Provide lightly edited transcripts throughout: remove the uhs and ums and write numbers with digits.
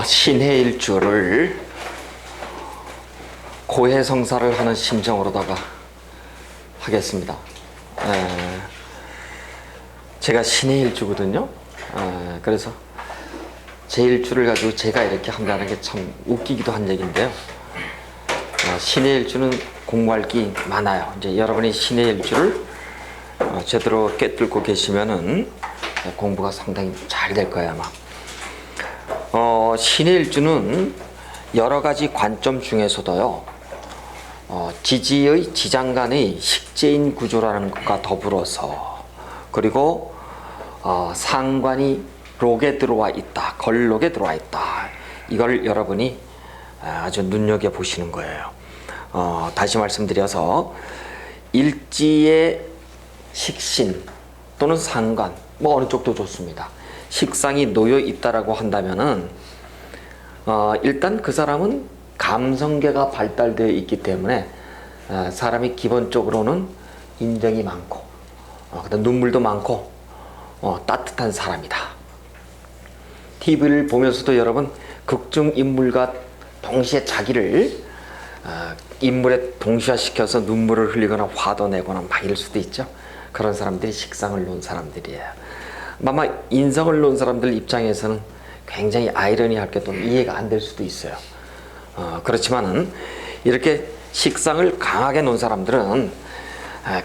신의 일주를 고해성사를 하는 심정으로다가 하겠습니다. 제가 신의 일주거든요. 그래서 제 일주를 가지고 제가 이렇게 한다는 게 참 웃기기도 한 얘기인데요. 신의 일주는 공부할 게 많아요. 이제 여러분이 신의 일주를 제대로 꿰뚫고 계시면은 공부가 상당히 잘 될 거예요, 아마. 신의 일주는 여러 가지 관점 중에서도요, 지지의 지장간의 식재인 구조라는 것과 더불어서, 그리고 상관이 록에 들어와 있다, 걸록에 들어와 있다, 이걸 여러분이 아주 눈여겨 보시는 거예요. 다시 말씀드려서 일지의 식신 또는 상관, 뭐 어느 쪽도 좋습니다. 식상이 놓여 있다라고 한다면은 일단 그 사람은 감성계가 발달되어 있기 때문에 사람이 기본적으로는 인정이 많고 그다음 눈물도 많고 따뜻한 사람이다. TV를 보면서도 여러분 극중 인물과 동시에 자기를 인물에 동시화시켜서 눈물을 흘리거나 화도 내거나 막 이럴 수도 있죠. 그런 사람들이 식상을 놓은 사람들이에요. 아마 인성을 놓은 사람들 입장에서는 굉장히 아이러니할 게 또 이해가 안 될 수도 있어요. 그렇지만은 이렇게 식상을 강하게 놓은 사람들은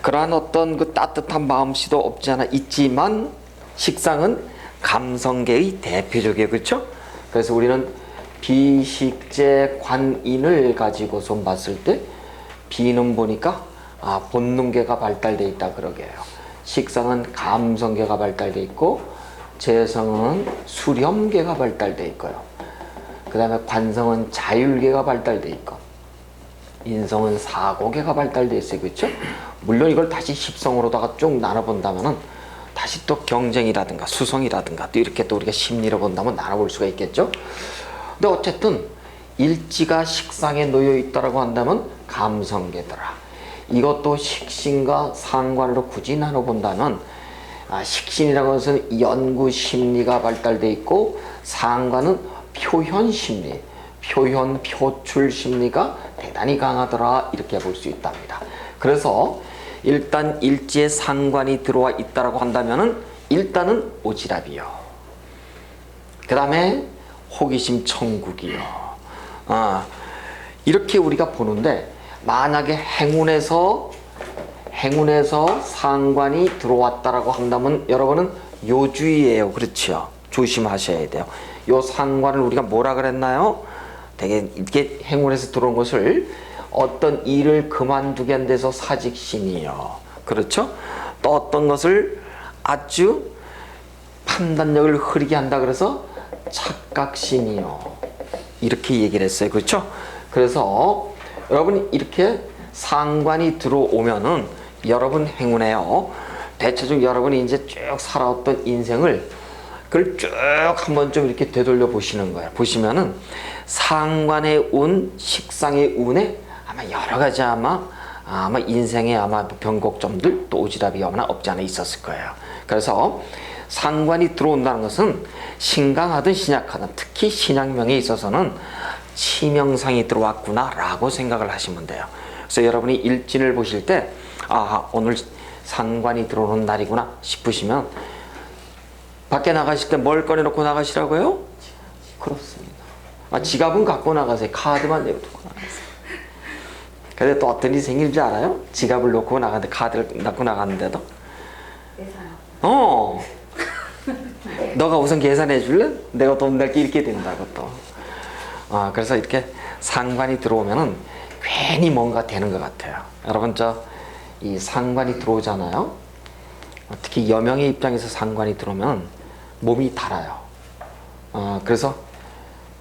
그러한 어떤 그 따뜻한 마음씨도 없지 않아 있지만 식상은 감성계의 대표적이에요. 그렇죠? 그래서 우리는 비식재 관인을 가지고서 봤을 때 비는 보니까 본능계가 발달되어 있다 그러게요. 식상은 감성계가 발달되어 있고 재성은 수렴계가 발달되어 있고요. 그 다음에 관성은 자율계가 발달되어 있고 인성은 사고계가 발달되어 있어요. 그렇죠? 물론 이걸 다시 십성으로다가 쭉 나눠본다면은 다시 또 경쟁이라든가 수성이라든가 또 이렇게 또 우리가 심리로 본다면 나눠볼 수가 있겠죠. 근데 어쨌든 일지가 식상에 놓여 있다라고 한다면 감성계더라. 이것도 식신과 상관으로 굳이 나눠본다면 식신이라고 해서 연구 심리가 발달되어 있고 상관은 표현 심리, 표현 표출 심리가 대단히 강하더라, 이렇게 볼 수 있답니다. 그래서 일단 일지에 상관이 들어와 있다라고 한다면은 일단은 오지랖이요. 그 다음에 호기심 천국이요. 이렇게 우리가 보는데 만약에 행운에서 상관이 들어왔다라고 한다면 여러분은 요주의예요. 그렇죠? 조심하셔야 돼요. 요 상관을 우리가 뭐라 그랬나요? 되게 이렇게 행운에서 들어온 것을 어떤 일을 그만두게 한 데서 사직신이요. 그렇죠? 또 어떤 것을 아주 판단력을 흐리게 한다 그래서 착각신이요. 이렇게 얘기를 했어요. 그렇죠? 그래서 여러분 이렇게 상관이 들어오면은 여러분 행운에요. 대체적으로 여러분이 이제 쭉 살아왔던 인생을 그걸 쭉 한번 좀 이렇게 되돌려 보시는 거예요. 보시면은 상관의 운, 식상의 운에 아마 여러 가지 아마 인생에 아마 변곡점들 또 오지랖이 아마 없지 않아 있었을 거예요. 그래서 상관이 들어온다는 것은 신강하든 신약하든 특히 신약명에 있어서는 치명상이 들어왔구나 라고 생각을 하시면 돼요. 그래서 여러분이 일진을 보실 때 오늘 상관이 들어오는 날이구나 싶으시면 밖에 나가실 때 뭘 꺼내놓고 나가시라고요? 그렇습니다. 지갑은 갖고 나가세요. 카드만 내두고 나가세요. 근데 또 어떤 일이 생길 줄 알아요? 지갑을 놓고 나가는데 카드를 갖고 나갔는데도 너가 우선 계산해 줄래? 내가 돈 낼게 이렇게 된다고 또. 그래서 이렇게 상관이 들어오면은 괜히 뭔가 되는 것 같아요. 여러분 이 상관이 들어오잖아요. 특히 여명의 입장에서 상관이 들어오면 몸이 달아요. 그래서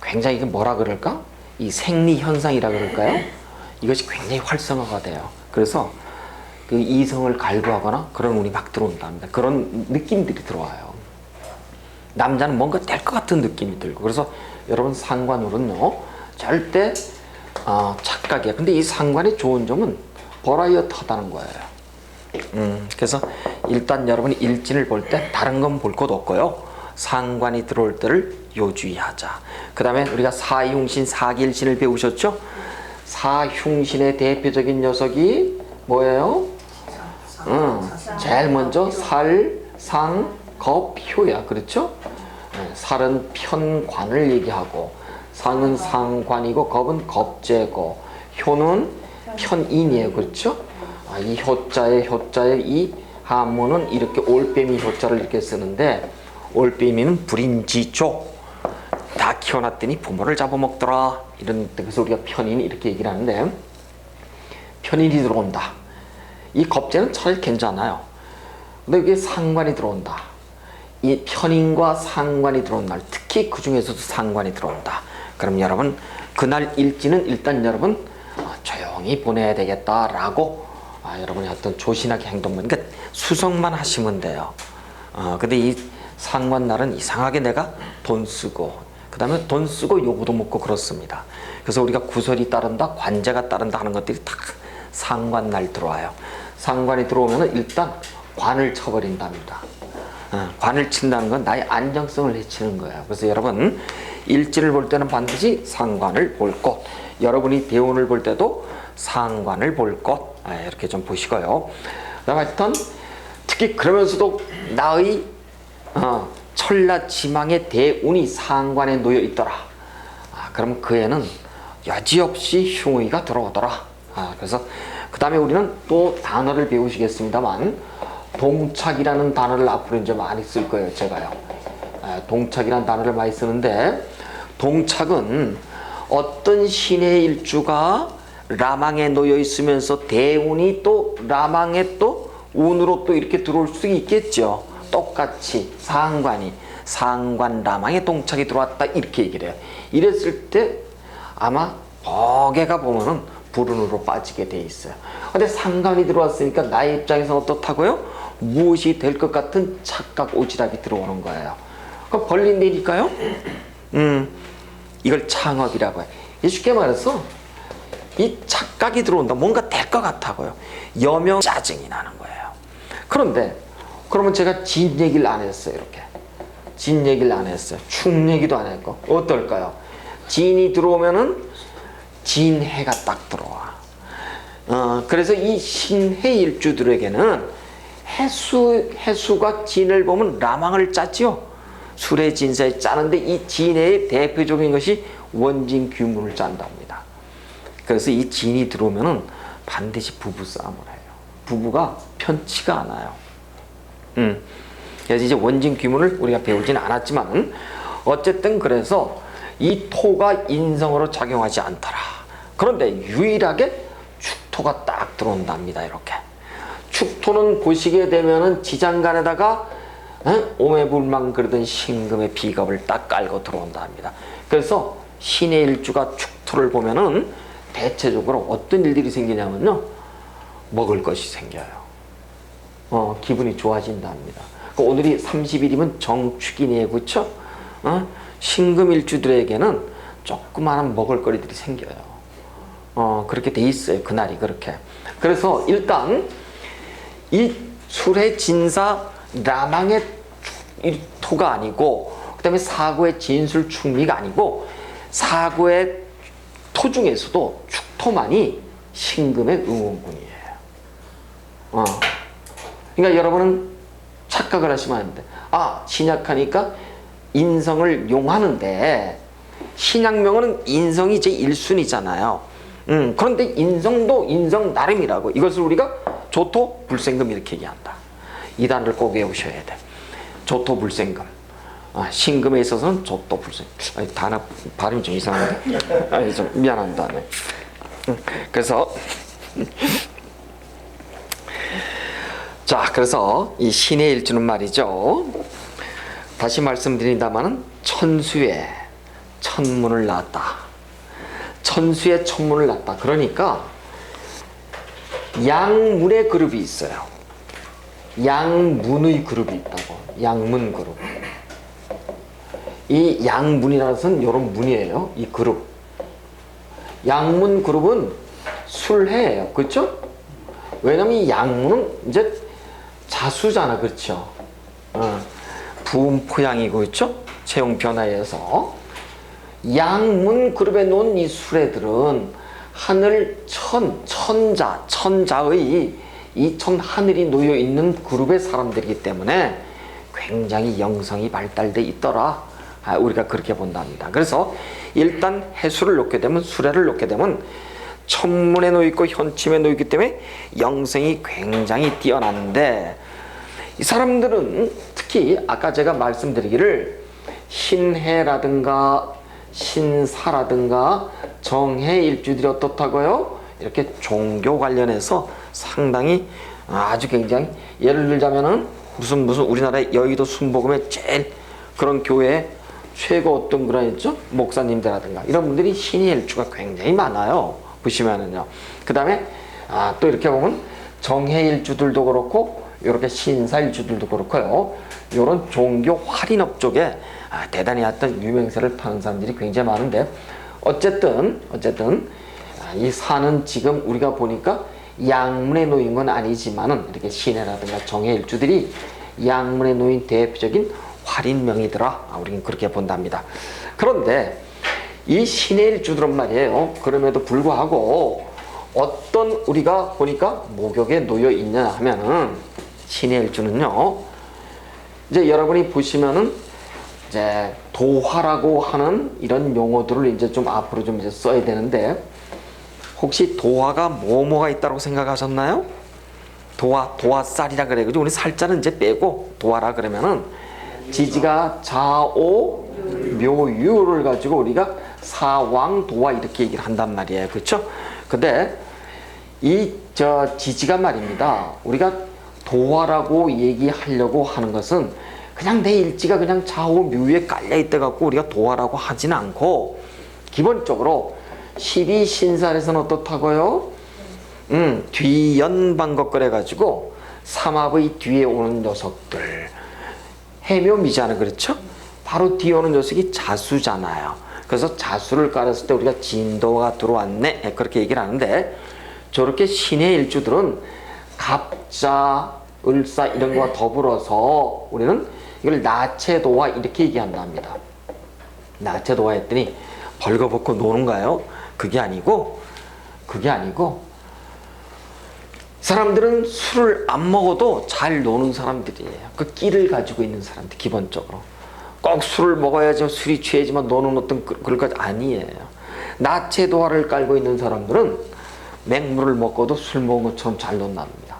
굉장히 이게 뭐라 그럴까? 이 생리 현상이라 그럴까요? 이것이 굉장히 활성화가 돼요. 그래서 그 이성을 갈구하거나 그런 운이 막 들어온답니다. 그런 느낌들이 들어와요. 남자는 뭔가 될 것 같은 느낌이 들고. 그래서 여러분 상관으로는요 절대 착각이에요. 근데 이 상관의 좋은 점은 버라이어티하다는 거예요. 그래서 일단 여러분이 일진을 볼 때 다른 건 볼 것 없고요. 상관이 들어올 때를 요주의하자. 그 다음에 우리가 사흉신, 사길신을 배우셨죠? 사흉신의 대표적인 녀석이 뭐예요? 제일 먼저 살, 상, 겁, 효야. 그렇죠? 살은 편관을 얘기하고, 상은 상관이고, 겁은 겁재고, 효는 편인이에요. 그렇죠? 이 효자의 이 한문은 이렇게 올빼미 효자를 이렇게 쓰는데, 올빼미는 불인지족, 다 키워놨더니 부모를 잡아먹더라. 그래서 우리가 편인 이렇게 얘기를 하는데, 편인이 들어온다. 이 겁재는 차라리 괜찮아요. 근데 이게 상관이 들어온다. 이 편인과 상관이 들어온 날, 특히 그 중에서도 상관이 들어온다. 그럼 여러분 그날 일지는 일단 여러분 조용히 보내야 되겠다라고 여러분이 어떤 조신하게 행동만, 그러니까 수성만 하시면 돼요. 근데 이 상관 날은 이상하게 내가 돈 쓰고, 그 다음에 돈 쓰고 요구도 먹고 그렇습니다. 그래서 우리가 구설이 따른다, 관제가 따른다 하는 것들이 다 상관 날 들어와요. 상관이 들어오면 일단 관을 쳐버린답니다. 관을 친다는 건 나의 안정성을 해치는 거예요. 그래서 여러분 일지를 볼 때는 반드시 상관을 볼 것, 여러분이 대운을 볼 때도 상관을 볼 것, 이렇게 좀 보시고요. 하여튼 특히 그러면서도 나의 천라지망의 대운이 상관에 놓여 있더라. 그럼 그 애는 여지없이 흉의가 들어오더라. 그래서 그 다음에 우리는 또 단어를 배우시겠습니다만, 동착이라는 단어를 앞으로 이제 많이 쓸 거예요. 제가요. 동착이라는 단어를 많이 쓰는데, 동착은 어떤 신의 일주가 라망에 놓여 있으면서 대운이 또 라망에 또 운으로 또 이렇게 들어올 수 있겠죠. 똑같이 상관 라망에 동착이 들어왔다 이렇게 얘기를 해요. 이랬을 때 아마 덕에가 보면은 불운으로 빠지게 돼 있어요. 근데 상관이 들어왔으니까 나의 입장에서는 어떻다고요? 무엇이 될 것 같은 착각 오지랖이 들어오는 거예요. 그럼 벌린다니까요? 이걸 창업이라고 해요. 쉽게 말해서 이 착각이 들어온다. 뭔가 될 것 같다고요. 여명 짜증이 나는 거예요. 그런데 그러면 제가 진 얘기를 안 했어요. 이렇게 진 얘기를 안 했어요. 축 얘기도 안 했고, 어떨까요? 진이 들어오면은 진해가 딱 들어와. 그래서 이 신해 일주들에게는 해수가 진을 보면 라망을 짜지요. 술의 진사에 짜는데 이 진해의 대표적인 것이 원진 규문을 짠답니다. 그래서 이 진이 들어오면은 반드시 부부싸움을 해요. 부부가 편치가 않아요. 그래서 이제 원진 규문을 우리가 배우지는 않았지만, 어쨌든 그래서 이 토가 인성으로 작용하지 않더라. 그런데 유일하게 축토가 딱 들어온답니다. 이렇게 축토는 보시게 되면은 지장간에다가 오매불망 그러던 신금의 비겁을 딱 깔고 들어온다 합니다. 그래서 신의 일주가 축토를 보면은 대체적으로 어떤 일들이 생기냐면요, 먹을 것이 생겨요. 기분이 좋아진다 합니다. 오늘이 30일이면 정축이네요. 그렇죠? 신금 일주들에게는 조그마한 먹을거리들이 생겨요. 그렇게 돼 있어요. 그날이 그렇게. 그래서 일단 이 술의 진사 라망의 토가 아니고, 그 다음에 사고의 진술 충미가 아니고, 사고의 토 중에서도 축토만이 신금의 응원군이에요. 그러니까 여러분은 착각을 하시면 안 돼. 신약하니까 인성을 용하는데, 신약명은 인성이 제 1순위잖아요. 그런데 인성도 인성 나름이라고. 이것을 우리가 조토 불생금 이렇게 얘기한다. 이 단어를 꼭 외우셔야 돼. 조토 불생금. 신금에 있어서는 조토 불생금. 단어 발음이 좀 이상한데. 좀 미안합니다. 네. 그래서 자, 그래서 이 신의 일주는 말이죠. 다시 말씀드린다마는 천수의 천문을 낳았다. 천수의 천문을 낳았다. 그러니까 양문의 그룹이 있어요. 양문의 그룹이 있다고. 양문 그룹. 이 양문이라는 것은 이런 문이에요. 이 그룹. 양문 그룹은 술해예요. 그렇죠? 왜냐면 이 양문은 이제 자수잖아. 그렇죠? 부음포양이고 있죠. 체형 변화에 의해서 양문 그룹에 놓은 이 수레들은 하늘 천자의 이 하늘이 놓여 있는 그룹의 사람들이기 때문에 굉장히 영성이 발달돼 있더라. 우리가 그렇게 본답니다. 그래서 일단 해수를 놓게 되면, 수레를 놓게 되면 천문에 놓여 있고 현침에 놓여 있기 때문에 영성이 굉장히 뛰어나는데, 이 사람들은 특히 아까 제가 말씀드리기를 신해라든가 신사라든가 정해 일주들이 어떻다고요? 이렇게 종교 관련해서 상당히 아주 굉장히, 예를 들자면은 무슨 우리나라의 여의도 순복음의 제일 그런 교회 최고 어떤 그런 있죠? 목사님들이라든가 이런 분들이 신의 일주가 굉장히 많아요. 보시면은요. 그 다음에 또 이렇게 보면 정해 일주들도 그렇고 이렇게 신사 일주들도 그렇고요. 이런 종교 활인업 쪽에 대단히 어떤 유명세를 타는 사람들이 굉장히 많은데, 어쨌든 이 산은 지금 우리가 보니까 양문에 놓인 건 아니지만은 이렇게 신해라든가 정해 일주들이 양문에 놓인 대표적인 활인명이더라. 우리는 그렇게 본답니다. 그런데 이 신해 일주들은 말이에요. 그럼에도 불구하고 어떤 우리가 보니까 목욕에 놓여 있냐 하면은 신해 일주는요. 이제 여러분이 보시면은 이제 도화라고 하는 이런 용어들을 이제 좀 앞으로 좀 이제 써야 되는데, 혹시 도화가 뭐가 있다고 생각하셨나요? 도화살이라 그래가지고 우리 살자는 이제 빼고 도화라 그러면은 지지가 좌오 묘유를 가지고 우리가 사왕도화 이렇게 얘기를 한단 말이에요. 그렇죠? 근데 이 지지가 말입니다. 우리가 도화라고 얘기하려고 하는 것은 그냥 내 일지가 그냥 좌우 묘에 깔려 있다 갖고 우리가 도화라고 하지는 않고, 기본적으로 12신살에서는 어떻다고요? 뒤연방것 그래가지고 삼합의 뒤에 오는 녀석들, 해묘미자는 그렇죠? 바로 뒤에 오는 녀석이 자수잖아요. 그래서 자수를 깔았을 때 우리가 진도가 들어왔네 그렇게 얘기를 하는데, 저렇게 신의 일주들은 갑자, 을사 이런 거와 더불어서 우리는 이걸 나체도화 이렇게 얘기한답니다. 나체도화 했더니 벌거벗고 노는가요? 그게 아니고 사람들은 술을 안 먹어도 잘 노는 사람들이에요. 그 끼를 가지고 있는 사람들, 기본적으로. 꼭 술을 먹어야지 술이 취해지만 노는 어떤 그럴 것 아니에요. 나체도화를 깔고 있는 사람들은 맹물을 먹고도 술 먹은 것처럼 잘 논답니다.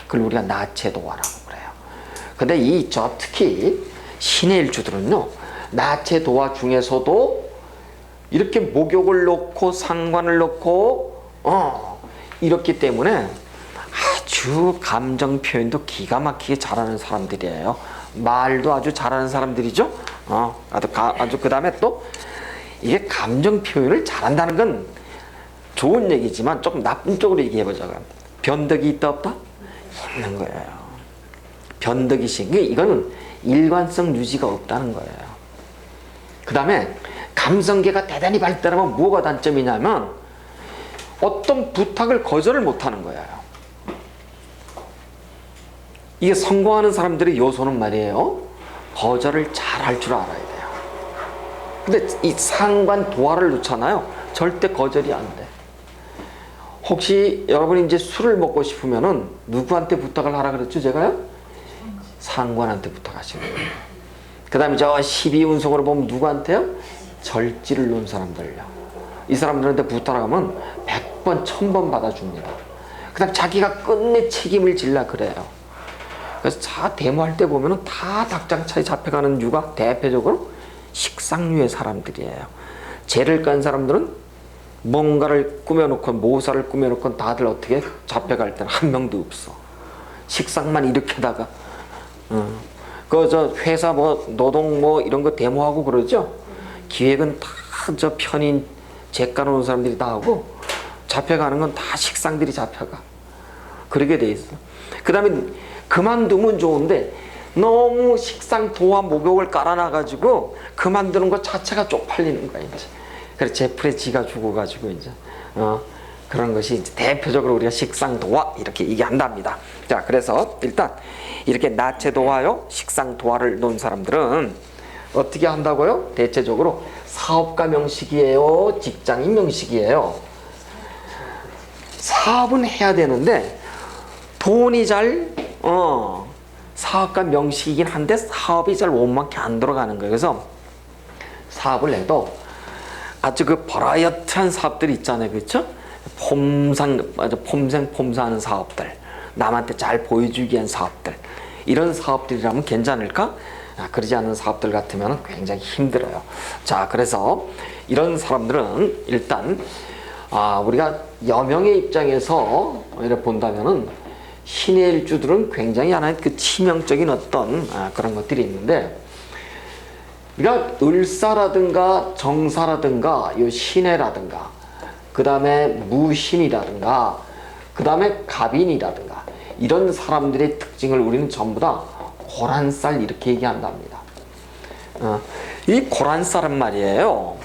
그걸 우리가 나체도화라고 그래요. 근데 특히 신의 일주들은요, 나체도화 중에서도 이렇게 목욕을 놓고 상관을 놓고 이렇기 때문에 아주 감정 표현도 기가 막히게 잘하는 사람들이에요. 말도 아주 잘하는 사람들이죠. 아주 그 다음에 또 이게 감정 표현을 잘한다는 건 좋은 얘기지만 조금 나쁜 쪽으로 얘기해보자고. 변덕이 있다 없다? 있는 거예요. 변덕이 이거는 일관성 유지가 없다는 거예요. 그 다음에 감성계가 대단히 발달하면 뭐가 단점이냐면 어떤 부탁을 거절을 못하는 거예요. 이게 성공하는 사람들의 요소는 말이에요, 거절을 잘 할 줄 알아야 돼요. 근데 이 상관 도화를 놓잖아요. 절대 거절이 안 돼. 혹시 여러분이 이제 술을 먹고 싶으면은 누구한테 부탁을 하라 그랬죠, 제가요? 상관한테 부탁하시는 거예요. 그 다음에 저 12운석으로 보면 누구한테요? 절지를 놓은 사람들요. 이 사람들한테 부탁하면 100번, 1000번 받아줍니다. 그 다음 자기가 끝내 책임을 질라 그래요. 그래서 데모할 때 보면은 다 닭장차에 잡혀가는 이유가 대표적으로 식상류의 사람들이에요. 죄를 깐 사람들은 뭔가를 꾸며놓고 모사를 꾸며놓고 다들 어떻게 잡혀갈 때는 한 명도 없어. 식상만 일으키다가 회사 노동 이런 거 데모하고 그러죠. 기획은 다 편인 죄 까놓은 사람들이 다 하고 잡혀가는 건 다 식상들이 잡혀가. 그러게 돼 있어. 그 다음에 그만두면 좋은데 너무 식상 도화 목욕을 깔아놔가지고 그만두는 것 자체가 쪽팔리는 거야 이제. 그래서 제풀에 지가 죽어가지고 이제 그런 것이 이제 대표적으로 우리가 식상도화 이렇게 얘기한답니다. 자, 그래서 일단 이렇게 나체도화요, 식상도화를 놓은 사람들은 어떻게 한다고요? 대체적으로 사업가 명식이에요, 직장인 명식이에요. 사업은 해야 되는데 돈이 잘 사업가 명식이긴 한데 사업이 잘 원만치 안 들어가는 거예요. 그래서 사업을 해도 아주 그 버라이어티한 사업들이 있잖아요, 그렇죠? 폼생폼사하는 사업들, 남한테 잘 보여주기 위한 사업들, 이런 사업들이라면 괜찮을까? 그러지 않는 사업들 같으면 굉장히 힘들어요. 자, 그래서 이런 사람들은 일단 우리가 여명의 입장에서 이렇게 본다면은 신의 일주들은 굉장히 하나의 그 치명적인 어떤 그런 것들이 있는데, 우리가 을사라든가 정사라든가 요 신해라든가 그 다음에 무신이라든가 그 다음에 갑인이라든가 이런 사람들의 특징을 우리는 전부 다 고란쌀 이렇게 얘기한답니다. 이 고란쌀은 말이에요,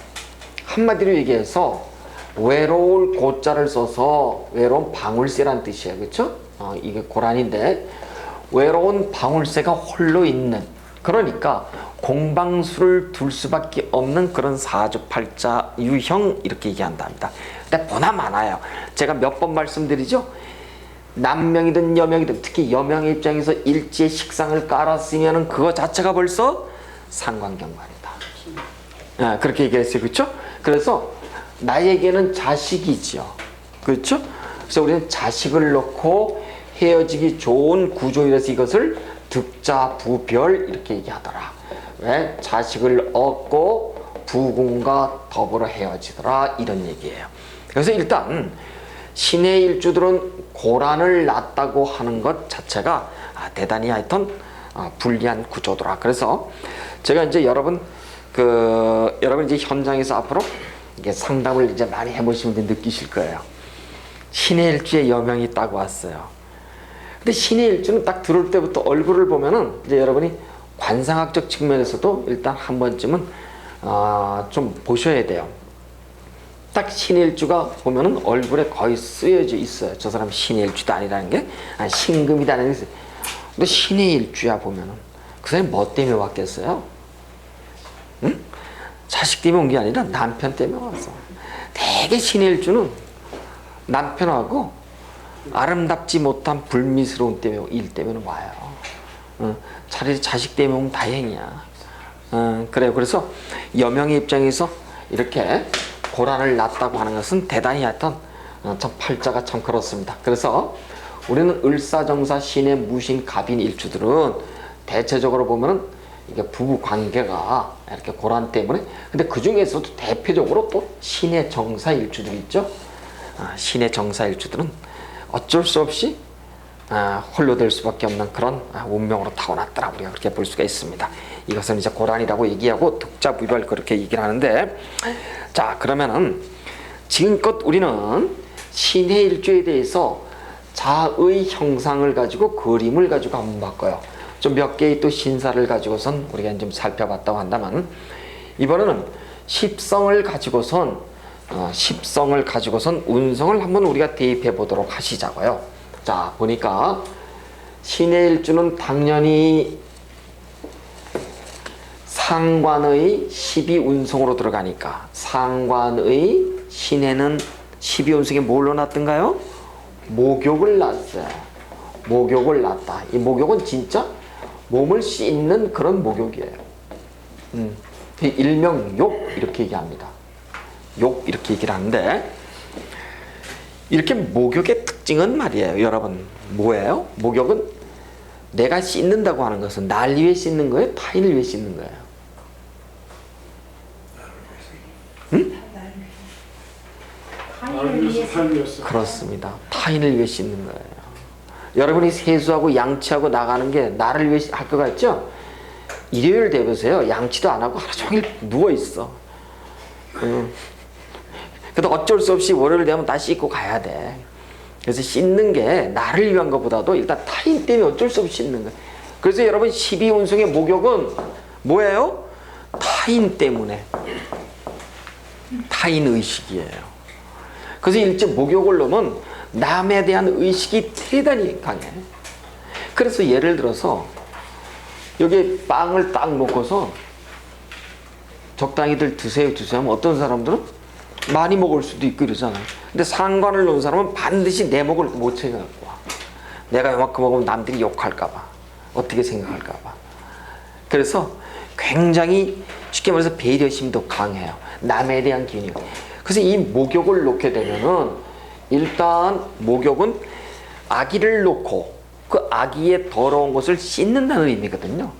한마디로 얘기해서 외로울 고자를 써서 외로운 방울새란 뜻이에요, 그렇죠? 이게 고란인데 외로운 방울새가 홀로 있는, 그러니까 공방수를 둘 수밖에 없는 그런 사주팔자 유형 이렇게 얘기한답니다. 근데 보나 많아요. 제가 몇 번 말씀드리죠. 남명이든 여명이든 특히 여명의 입장에서 일지에 식상을 깔았으면 그거 자체가 벌써 상관경관이다. 그렇게 얘기했어요, 그렇죠? 그래서 나에게는 자식이지요, 그렇죠? 그래서 우리는 자식을 놓고 헤어지기 좋은 구조이라서 이것을 득자 부별 이렇게 얘기하더라. 왜? 자식을 얻고 부군과 더불어 헤어지더라, 이런 얘기예요. 그래서 일단 신의 일주들은 고란을 낳았다고 하는 것 자체가 대단히 하여튼 불리한 구조더라. 그래서 제가 이제 여러분 이제 현장에서 앞으로 이게 상담을 이제 많이 해보시면 느끼실 거예요. 신의 일주에 여명이 딱 왔어요. 근데 신의 일주는 딱 들어올 때부터 얼굴을 보면은 이제 여러분이 관상학적 측면에서도 일단 한 번쯤은 좀 보셔야 돼요. 딱 신의 일주가 보면은 얼굴에 거의 쓰여져 있어요. 저 사람 신의 일주도 아니라는 게, 신금이다는 게. 근데 신의 일주야 보면은 그 사람이 뭐 때문에 왔겠어요? 응? 자식 때문에 온 게 아니라 남편 때문에 왔어. 대개 신의 일주는 남편하고 아름답지 못한 불미스러운 일 때문에 와요. 차라리 자식 때문에 오면 다행이야. 그래요. 그래서 여명의 입장에서 이렇게 고란을 낳았다고 하는 것은 대단히 하여튼 참 팔자가 참 그렇습니다. 그래서 우리는 을사정사 신의 무신 갑인 일주들은 대체적으로 보면은 이게 부부 관계가 이렇게 고란 때문에, 근데 그 중에서도 대표적으로 또 신의 정사 일주들이 있죠. 신의 정사 일주들은 어쩔 수 없이 홀로 될 수밖에 없는 그런 운명으로 타고났더라, 우리가 그렇게 볼 수가 있습니다. 이것은 이제 고란이라고 얘기하고 득자부별 그렇게 얘기를 하는데, 자, 그러면은 지금껏 우리는 신의 일주에 대해서 자의 형상을 가지고 그림을 가지고 한번 바꿔요. 좀 몇 개의 또 신사를 가지고선 우리가 좀 살펴봤다고 한다면, 이번에는 십성을 가지고선 운성을 한번 우리가 대입해 보도록 하시자고요. 자, 보니까 신의 일주는 당연히 상관의 12운성으로 들어가니까 상관의 신에는 12운성에 뭘로 났던가요? 목욕을 낳았어요. 목욕을 낳았다. 이 목욕은 진짜 몸을 씻는 그런 목욕이에요. 일명 욕 이렇게 얘기합니다. 욕 이렇게 얘기를 하는데, 이렇게 목욕의 특징은 말이에요, 여러분 뭐예요? 목욕은 내가 씻는다고 하는 것은 날 위해 씻는 거예요? 타인을 위해 씻는 거예요? 응? 타인을 위해서. 그렇습니다. 타인을 위해 씻는 거예요. 여러분이 세수하고 양치하고 나가는 게 나를 위해 할 것 같죠? 일요일 되보세요. 양치도 안 하고 하루 종일 누워있어. 근데 어쩔 수 없이 월요일 되면 다 씻고 가야 돼. 그래서 씻는 게 나를 위한 것보다도 일단 타인 때문에 어쩔 수 없이 씻는 거예요. 그래서 여러분 12운성의 목욕은 뭐예요? 타인 때문에. 타인 의식이에요. 그래서 일제 목욕을 놓으면 남에 대한 의식이 대단히 강해. 그래서 예를 들어서 여기 빵을 딱 놓고서 적당히들 드세요 하면 어떤 사람들은 많이 먹을 수도 있고 이러잖아요. 근데 상관을 놓은 사람은 반드시 내 목을 못 챙겨갖고 와. 내가 이만큼 먹으면 남들이 욕할까봐, 어떻게 생각할까봐. 그래서 굉장히 쉽게 말해서 배려심도 강해요. 남에 대한 기운이. 그래서 이 목욕을 놓게 되면은 일단 목욕은 아기를 놓고 그 아기의 더러운 것을 씻는다는 의미거든요.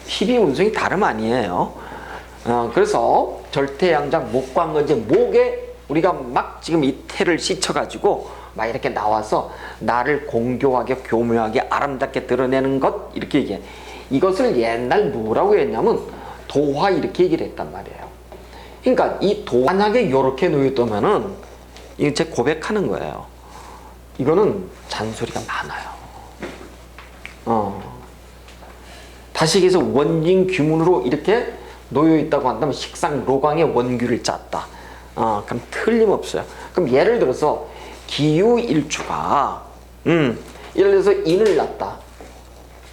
피비 운송이 다름 아니에요. 그래서 절대양장 목관건제, 목에 우리가 막 지금 이 태를 씻어가지고 막 이렇게 나와서 나를 공교하게 교묘하게 아름답게 드러내는 것, 이렇게 얘기해. 이것을 옛날 뭐라고 했냐면 도화, 이렇게 얘기를 했단 말이에요. 그러니까 이 도화, 만약에 이렇게 놓였다면은 이거 제 고백하는 거예요. 이거는 잔소리가 많아요. 다시 얘기해서 원진 규문으로 이렇게 놓여 있다고 한다면 식상 로광의 원규를 짰다. 그럼 틀림없어요. 그럼 예를 들어서 기유일주가 예를 들어서 인을 낳았다.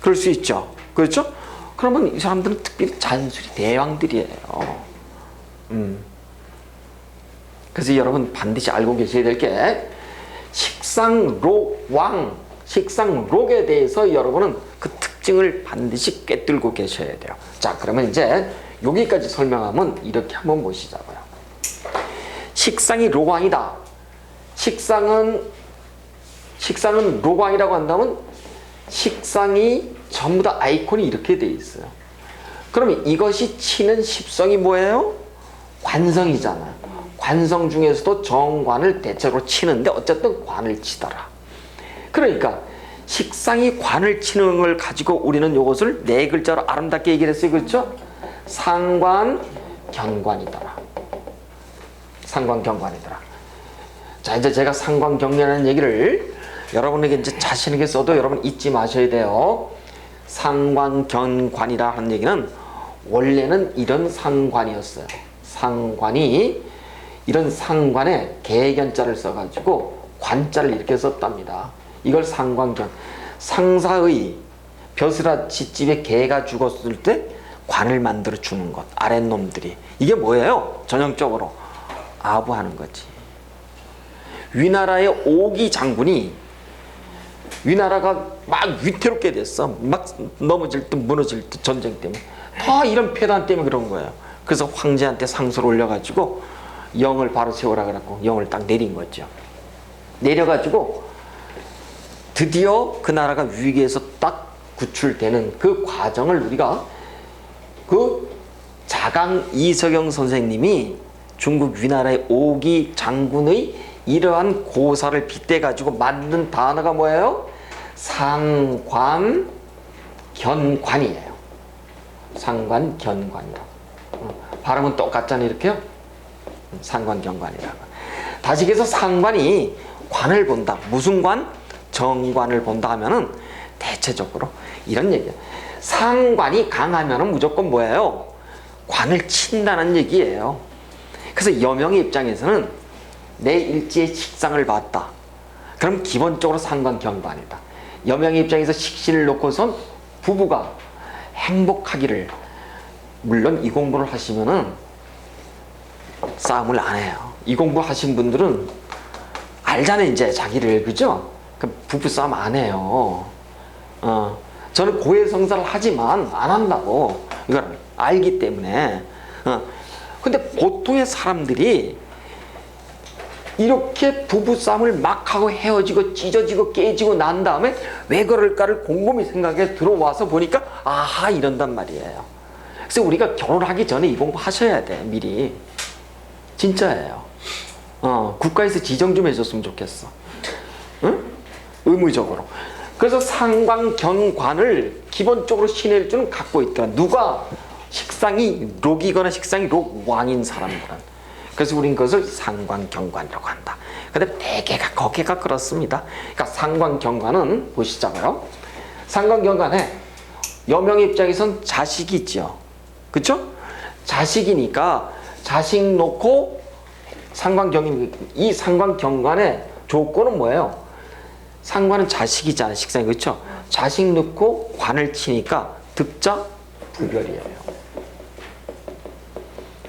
그럴 수 있죠. 그렇죠? 그러면 이 사람들은 특별히 잔소리 대왕들이에요. 그래서 여러분 반드시 알고 계셔야 될 게 식상록왕, 식상록에 대해서 여러분은 그 특징을 반드시 꿰뚫고 계셔야 돼요. 자, 그러면 이제 여기까지 설명하면 이렇게 한번 보시자고요. 식상이 로광이다. 식상은 로광이라고 한다면 식상이 전부 다 아이콘이 이렇게 돼 있어요. 그러면 이것이 치는 십성이 뭐예요? 관성이잖아요. 관성 중에서도 정관을 대체로 치는데 어쨌든 관을 치더라. 그러니까 식상이 관을 치는 걸 가지고 우리는 이것을 네 글자로 아름답게 얘기를 했어요. 그렇죠? 상관견관이더라. 상관견관이더라. 자, 이제 제가 상관경련이라는 얘기를 여러분에게 이제 자신 있게 써도 여러분 잊지 마셔야 돼요. 상관견관이라 하는 얘기는 원래는 이런 상관이었어요. 상관이 이런 상관에 개견자를 써가지고 관자를 이렇게 썼답니다. 이걸 상관견. 상사의 벼슬아 짖집에 개가 죽었을 때 관을 만들어 주는 것. 아랫놈들이. 이게 뭐예요? 전형적으로 아부하는 거지. 위나라의 오기 장군이 위나라가 막 위태롭게 됐어. 막 넘어질 듯 무너질 듯 전쟁 때문에. 다 이런 폐단 때문에 그런 거예요. 그래서 황제한테 상소를 올려가지고 영을 바로 세우라 그래갖고 영을 딱 내린 거죠. 내려가지고 드디어 그 나라가 위기에서 딱 구출되는 그 과정을 우리가 그 자강 이석영 선생님이 중국 위나라의 오기 장군의 이러한 고사를 빗대가지고 만든 단어가 뭐예요? 상관견관이에요. 상관견관이라고. 발음은 똑같잖아요. 이렇게요. 상관견관이라고. 다시 얘기해서 상관이 관을 본다. 무슨 관? 정관을 본다 하면은 대체적으로 이런 얘기예요. 상관이 강하면은 무조건 뭐예요? 관을 친다는 얘기예요. 그래서 여명의 입장에서는 내 일지의 식상을 봤다. 그럼 기본적으로 상관견관이다. 여명의 입장에서 식신을 놓고선 부부가 행복하기를, 물론 이 공부를 하시면은 싸움을 안 해요. 이 공부 하신 분들은 알잖아요, 이제 자기를. 그죠? 그럼 부부 싸움 안 해요. 저는 고해성사를 하지만 안 한다고. 이걸 알기 때문에. 근데 보통의 사람들이 이렇게 부부싸움을 막 하고 헤어지고 찢어지고 깨지고 난 다음에 왜 그럴까를 곰곰이 생각해 들어와서 보니까 아하 이런단 말이에요. 그래서 우리가 결혼하기 전에 이 공부 하셔야 돼. 미리. 진짜예요. 국가에서 지정 좀 해줬으면 좋겠어. 응? 의무적으로. 그래서 상관견관을 기본적으로 신의 일주는 갖고 있더라. 누가? 식상이 록이거나 식상이 록왕인 사람들은. 그래서 우린 그것을 상관견관이라고 한다. 근데 대개가 거기가 그렇습니다. 그러니까 상관견관은 보시자고요. 상관견관에 여명의 입장에선 자식이 있죠. 그쵸? 자식이니까 자식 놓고 상관경임. 이 상관경관의 조건은 뭐예요? 상관은 자식이잖아, 식상이. 그렇죠? 자식 넣고 관을 치니까 득자 부결이에요.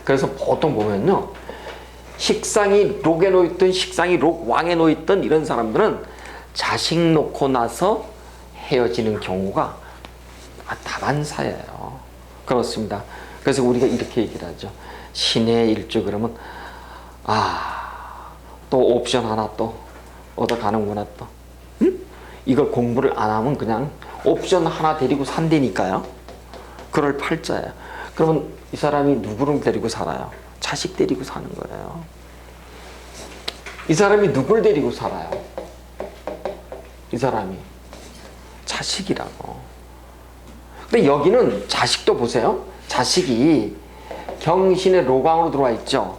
그래서 보통 보면요, 식상이 록에 놓여있든 식상이 록 왕에 놓여있든 이런 사람들은 자식 놓고 나서 헤어지는 경우가 다반사예요. 그렇습니다. 그래서 우리가 이렇게 얘기를 하죠. 신의 일주 그러면 또 옵션 하나 또 얻어가는구나 또. 응? 이걸 공부를 안 하면 그냥 옵션 하나 데리고 산다니까요. 그럴 팔자예요. 그러면 이 사람이 누구를 데리고 살아요? 자식 데리고 사는 거예요. 이 사람이 누굴 데리고 살아요? 이 사람이 자식이라고. 근데 여기는 자식도 보세요. 자식이 경신의 로광으로 들어와 있죠.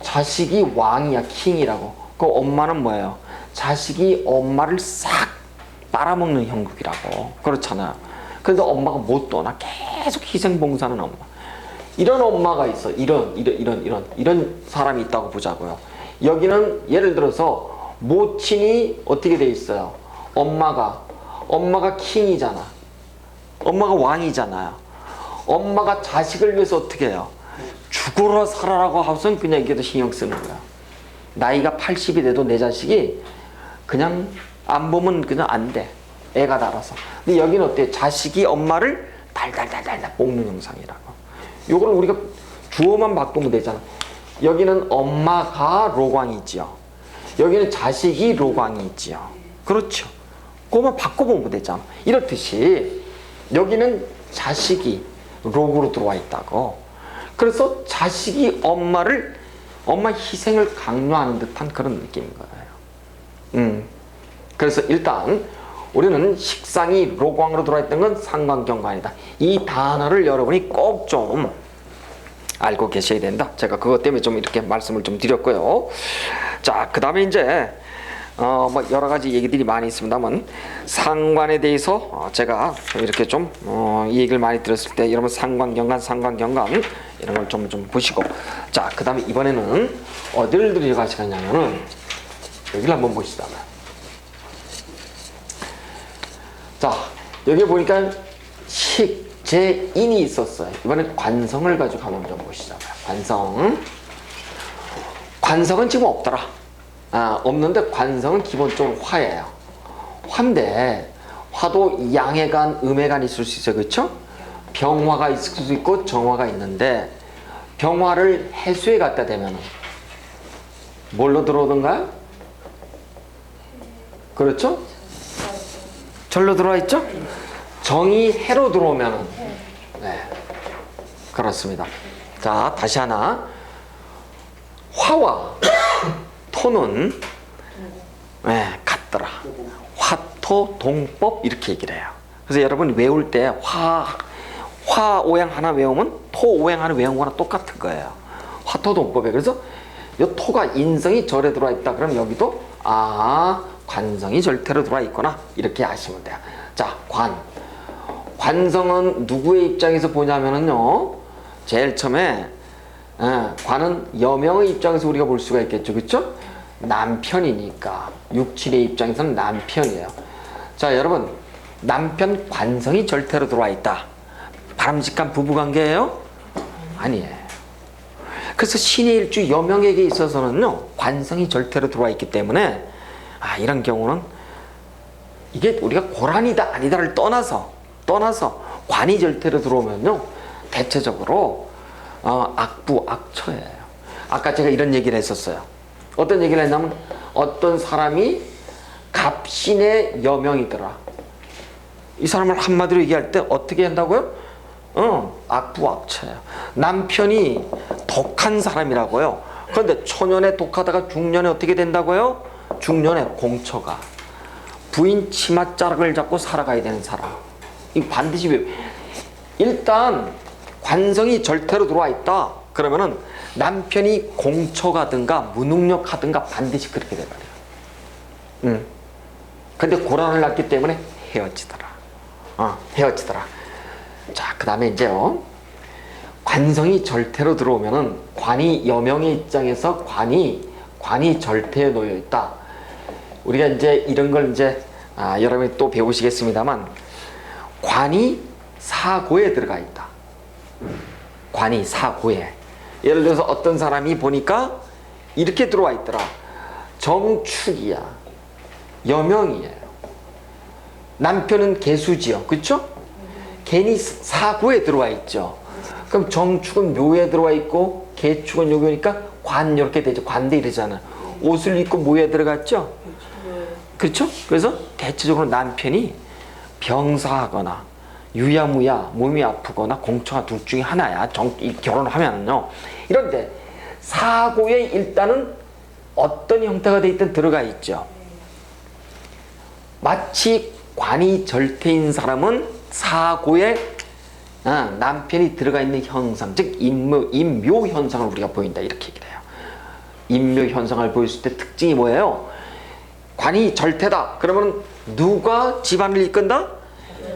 자식이 왕이야, 킹이라고. 그 엄마는 뭐예요? 자식이 엄마를 싹 빨아먹는 형국이라고. 그렇잖아요. 그래서 엄마가 못 떠나 계속 희생봉사하는 엄마. 이런 엄마가 있어. 이런 사람이 있다고 보자고요. 여기는 예를 들어서 모친이 어떻게 돼 있어요? 엄마가 킹이잖아. 엄마가 왕이잖아요. 엄마가 자식을 위해서 어떻게 해요? 죽어라 살아라고 하고선 그냥 이게 더 신경 쓰는 거야. 나이가 80이 돼도 내 자식이 그냥 안 보면 그냥 안 돼. 애가 달아서. 근데 여기는 어때요? 자식이 엄마를 달달달달 볶는 형상이라고. 요거는 우리가 주어만 바꾸면 되잖아. 여기는 엄마가 로광이지요. 여기는 자식이 로광이지요. 그렇죠. 그거만 바꿔보면 되잖아. 이렇듯이 여기는 자식이 록으로 들어와 있다고. 그래서 자식이 엄마 희생을 강요하는 듯한 그런 느낌인 거예요. 그래서 일단 우리는 식상이 록왕으로 들어와 있던 건 상관경관이다. 이 단어를 여러분이 꼭 좀 알고 계셔야 된다. 제가 그것 때문에 좀 이렇게 말씀을 좀 드렸고요. 자, 그 다음에 이제 뭐 여러 가지 얘기들이 많이 있습니다만 상관에 대해서 제가 이렇게 좀 이 얘기를 많이 들었을 때 여러분 상관경관 이런 걸 좀 보시고, 자, 그 다음에 이번에는 어디를 들어가시겠냐면은 여기를 한번 보시다. 자, 여기 보니까 식재인이 있었어요. 이번엔 관성을 가지고 한번 좀 보시자고요. 관성은 지금 없더라. 없는데 관성은 기본적으로 화예요. 화인데 화도 양해간, 음해간 있을 수 있어요. 그렇죠? 병화가 있을 수도 있고 정화가 있는데 병화를 해수에 갖다 대면 뭘로 들어오던가요? 그렇죠? 절로 들어와 있죠? 정이 해로 들어오면 네, 그렇습니다. 자, 다시 하나. 화와 토는 같더라. 화토 동법 이렇게 얘기를 해요. 그래서 여러분 외울 때 화 오행 하나 외우면 토 오행 하나 외운 거나 똑같은 거예요. 화토 동법에. 그래서 이 토가 인성이 절에 들어와 있다. 그럼 여기도 관성이 절태로 들어와 있구나. 이렇게 아시면 돼요. 자, 관성은 누구의 입장에서 보냐면은요, 제일 처음에 관은 여명의 입장에서 우리가 볼 수가 있겠죠. 그렇죠? 남편이니까 육친의 입장에서는 남편이에요. 자, 여러분, 남편 관성이 절태로 들어와 있다. 바람직한 부부관계예요? 아니에요. 그래서 신의 일주 여명에게 있어서는요, 관성이 절태로 들어와 있기 때문에 이런 경우는 이게 우리가 고란이다 아니다를 떠나서 관이 절태로 들어오면요, 대체적으로 악부 악처예요. 아까 제가 이런 얘기를 했었어요. 어떤 얘기를 했냐면 어떤 사람이 갑신의 여명이더라. 이 사람을 한마디로 얘기할 때 어떻게 한다고요? 악부 악처예요. 남편이 독한 사람이라고요. 그런데 초년에 독하다가 중년에 어떻게 된다고요? 중년에 공처가 부인 치맛자락을 잡고 살아가야 되는 사람. 이 반드시 일단 관성이 절태로 들어와 있다. 그러면은 남편이 공처가든가 무능력하든가 반드시 그렇게 돼버려요. 근데 고란을 낳기 때문에 헤어지더라. 헤어지더라. 자, 그 다음에 이제요, 관성이 절태로 들어오면은 관이 여명의 입장에서 관이 절퇴에 놓여 있다. 우리가 이제 이런 걸 이제 여러분이 또 배우시겠습니다만 관이 사고에 들어가 있다. 관이 사고에. 예를 들어서 어떤 사람이 보니까 이렇게 들어와 있더라. 정축이야. 여명이에요. 남편은 개수지요. 그렇죠? 괜히 사고에 들어와 있죠. 그럼 정축은 묘에 들어와 있고 개축은 요기니까 관 이렇게 되죠. 관대 이러잖아. 옷을 입고 묘에 들어갔죠. 그렇죠? 그래서 대체적으로 남편이 병사하거나 유야무야 몸이 아프거나 공처가 둘 중에 하나야. 결혼하면은요. 이런데 사고에 일단은 어떤 형태가 돼 있든 들어가 있죠. 마치 관이 절퇴인 사람은 사고에 남편이 들어가 있는 현상, 즉 임묘 현상을 우리가 보인다 이렇게 얘기를 해요. 임묘 현상을 보였을 때 특징이 뭐예요? 관이 절퇴다. 그러면 누가 집안을 이끈다?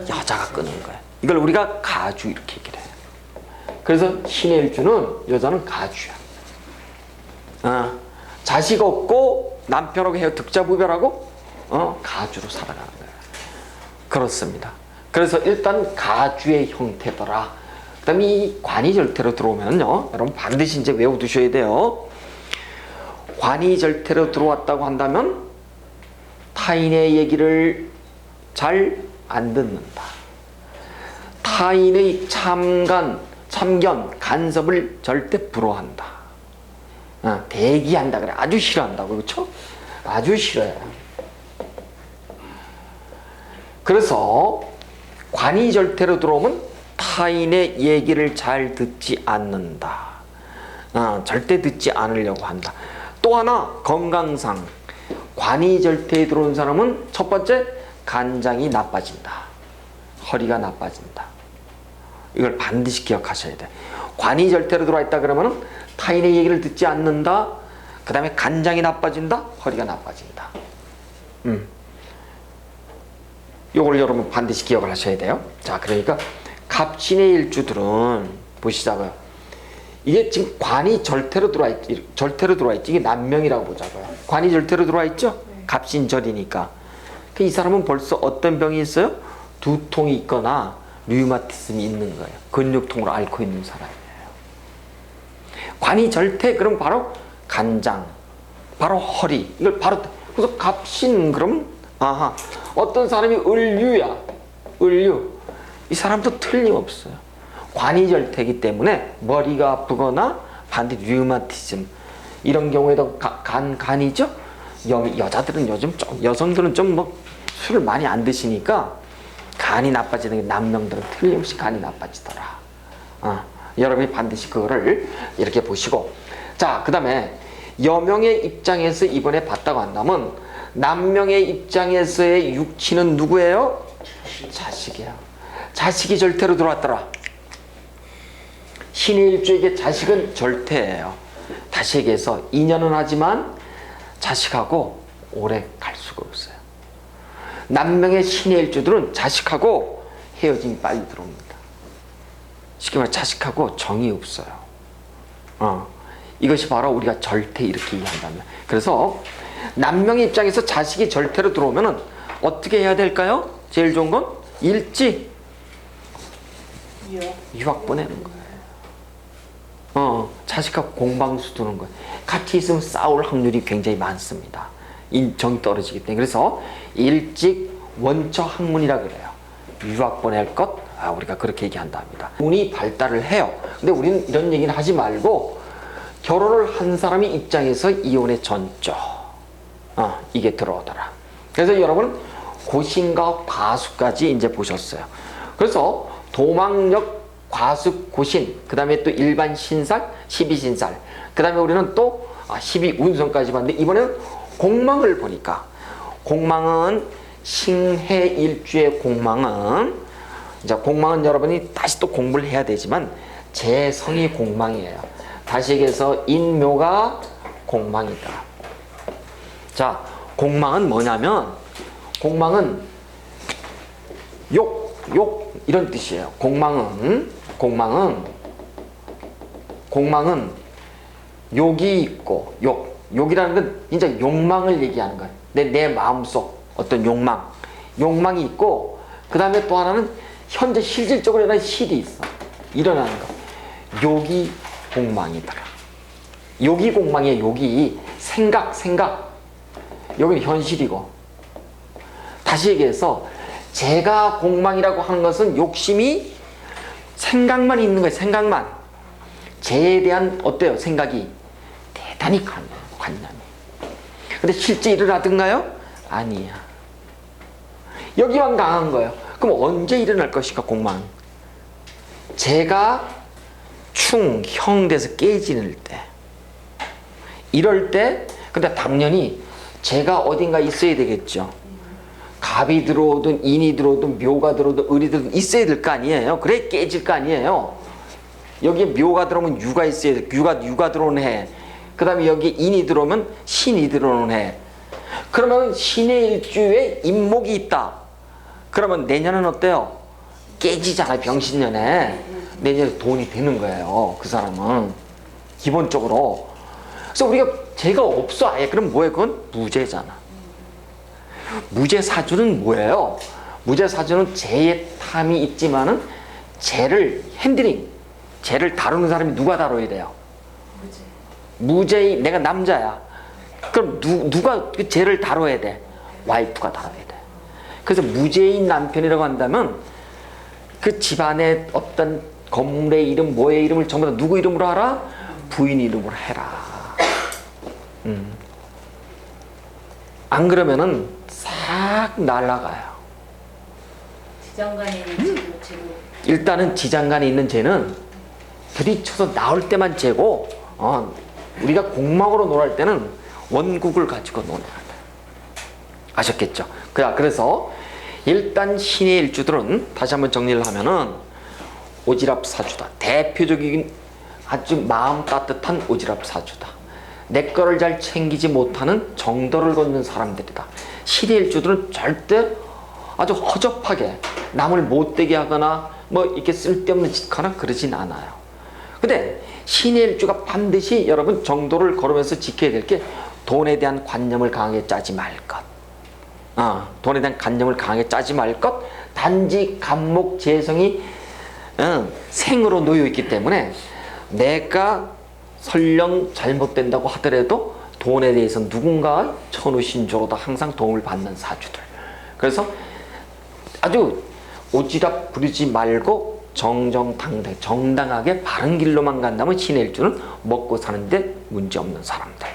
여자가 끄는 거예요. 이걸 우리가 가주 이렇게 얘기를 해요. 그래서 신의 일주는 여자는 가주야. 자식 없고 남편하고 헤어 득자부별하고 가주로 살아가는 거예요. 그렇습니다. 그래서 일단 가주의 형태더라. 그 다음에 이 관이 절퇴로 들어오면요, 여러분 반드시 이제 외워두셔야 돼요. 관이 절퇴로 들어왔다고 한다면 타인의 얘기를 잘 안 듣는다. 타인의 참견, 간섭을 절대 불허한다. 대기한다 그래. 아주 싫어한다고. 그렇죠? 아주 싫어요. 그래서 관이 절퇴로 들어오면 타인의 얘기를 잘 듣지 않는다. 절대 듣지 않으려고 한다. 또 하나 건강상 관이 절퇴에 들어온 사람은 첫 번째 간장이 나빠진다. 허리가 나빠진다. 이걸 반드시 기억하셔야 돼. 관이 절퇴로 들어와 있다 그러면 타인의 얘기를 듣지 않는다. 그 다음에 간장이 나빠진다. 허리가 나빠진다. 요걸 여러분 반드시 기억을 하셔야 돼요. 자, 그러니까 갑신의 일주들은 보시자고요. 이게 지금 관이 절퇴로 들어와 있지. 이게 남명이라고 보자고요. 관이 절퇴로 들어와 있죠? 갑신절이니까. 이 사람은 벌써 어떤 병이 있어요? 두통이 있거나 류마티즘이 있는 거예요. 근육통을 앓고 있는 사람이에요. 관이 절퇴, 그럼 바로 간장, 바로 허리, 이걸 바로, 그래서 갑신, 그럼, 어떤 사람이 을류야. 을류. 이 사람도 틀림없어요. 관이 절퇴이기 때문에 머리가 아프거나 반드시 류마티즘, 이런 경우에도 간이죠? 여자들은 요즘 여성들은 좀 술을 많이 안 드시니까 간이 나빠지는 게 남명들은 틀림없이 간이 나빠지더라. 여러분이 반드시 그거를 이렇게 보시고, 자, 그 다음에 여명의 입장에서 이번에 봤다고 한다면 남명의 입장에서의 육친은 누구예요? 자식이에요. 자식이 절퇴로 들어왔더라. 신의 일주에게 자식은 절퇴예요. 다시 얘기해서 인연은 하지만 자식하고 오래 갈 수가 없어요. 남명의 신의 일주들은 자식하고 헤어짐이 빨리 들어옵니다. 쉽게 말해 자식하고 정이 없어요. 이것이 바로 우리가 절퇴 이렇게 이해한다면. 그래서 남명의 입장에서 자식이 절퇴로 들어오면 어떻게 해야 될까요? 제일 좋은 건 일찍 유학 보내는 거예요. 자식하고 공방수 두는 거예요. 같이 있으면 싸울 확률이 굉장히 많습니다. 인정이 떨어지기 때문에. 그래서 일찍 원처 학문이라 그래요. 유학 보낼 것, 우리가 그렇게 얘기한다 합니다. 운이 발달을 해요. 근데 우리는 이런 얘기는 하지 말고 결혼을 한 사람의 입장에서 이혼의 전조, 이게 들어오더라. 그래서 여러분 고신과 과수까지 이제 보셨어요. 그래서 도망력, 과수, 고신, 그 다음에 또 일반 신살, 12신살, 그 다음에 우리는 또 12운성까지 봤는데, 이번에는 공망을 보니까, 공망은 신해일주의 공망은, 이제 공망은 여러분이 다시 또 공부를 해야 되지만 재성이 공망이에요. 다시 얘기해서 인묘가 공망이다. 자, 공망은 뭐냐면, 공망은 욕 이런 뜻이에요. 공망은 욕이 있고 욕이라는 건 진짜 욕망을 얘기하는 거예요. 내 마음속 어떤 욕망이 있고 그 다음에 또 하나는 현재 실질적으로 일어나는 실이 있어. 일어나는 거. 욕이 공망이더라. 욕이 공망이에요. 욕이 생각. 여기는 현실이고. 다시 얘기해서 제가 공망이라고 하는 것은 욕심이 생각만 있는 거예요. 생각만. 죄에 대한 어때요? 생각이 대단히 관념이. 근데 실제 일어나든가요? 아니야. 여기만 강한 거예요. 그럼 언제 일어날 것인가 공망? 제가 형 돼서 깨지는 때. 이럴 때 근데 당연히 제가 어딘가 있어야 되겠죠. 갑이 들어오든 인이 들어오든 묘가 들어오든 을이 들어오든 있어야 될 거 아니에요. 그래 깨질 거 아니에요. 여기에 묘가 들어오면 유가 있어야 돼. 유가 들어오는 해. 그 다음에 여기 인이 들어오면 신이 들어오는 해. 그러면 신의 일주에 임목이 있다. 그러면 내년은 어때요? 깨지잖아요. 병신년에. 내년에 돈이 되는 거예요. 그 사람은. 기본적으로. 그래서 우리가 죄가 없어 아예. 그럼 뭐예요? 그건 무죄잖아. 무죄사주는 뭐예요? 무죄사주는 죄의 탐이 있지만은 죄를 죄를 다루는 사람이 누가 다뤄야 돼요? 무죄. 내가 남자야. 그럼 누가 그 죄를 다뤄야 돼? 와이프가 다뤄야 돼. 그래서 무죄인 남편이라고 한다면 그 집안의 어떤 건물의 이름, 뭐의 이름을 전부 다 누구 이름으로 하라? 부인 이름으로 해라. 안 그러면은 싹 날아가요. 지장간에 있는 죄도 일단은 지장간에 있는 죄는 부딪혀서 나올 때만 죄고, 우리가 공망으로 놀할 때는 원국을 가지고 논해야 돼. 아셨겠죠? 그래서 일단 신의 일주들은 다시 한번 정리를 하면은 오지랖 사주다. 대표적인 아주 마음 따뜻한 오지랖 사주다. 내 거를 잘 챙기지 못하는 정도를 걷는 사람들이다. 신의 일주들은 절대 아주 허접하게 남을 못되게 하거나 뭐 이렇게 쓸데없는 짓 하거나 그러진 않아요. 근데 신의 일주가 반드시 여러분 정도를 걸으면서 지켜야 될 게 돈에 대한 관념을 강하게 짜지 말 것. 돈에 대한 관념을 강하게 짜지 말 것. 단지 간목 재성이 생으로 놓여 있기 때문에 내가 설령 잘못된다고 하더라도 돈에 대해서 누군가 천우신조로도 항상 도움을 받는 사주들. 그래서 아주 오지랖 부리지 말고 정당하게 바른 길로만 간다면 신의 일주는 먹고 사는데 문제없는 사람들.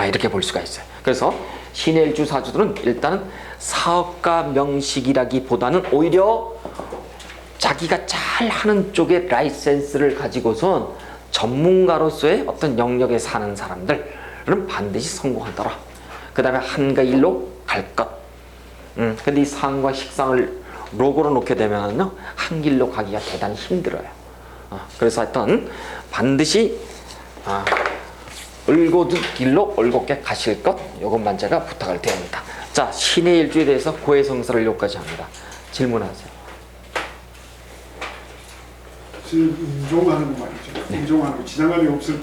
이렇게 볼 수가 있어요. 그래서 신의 일주 사주들은 일단은 사업가 명식이라기보다는 오히려 자기가 잘 하는 쪽의 라이센스를 가지고선 전문가로서의 어떤 영역에 사는 사람들은 반드시 성공하더라. 그 다음에 한가 일로 갈 것. 근데 이 상과 식상을 로고로 놓게 되면요, 한 길로 가기가 대단히 힘들어요. 그래서 하여튼 반드시 을고든 길로 올곧게 가실 것, 이것만 제가 부탁을 드립니다. 자, 신의 일주에 대해서 고해성사를 여기까지 합니다. 질문하세요. 인종하는 거 말이죠. 인종하는 거 지나가는 게 없을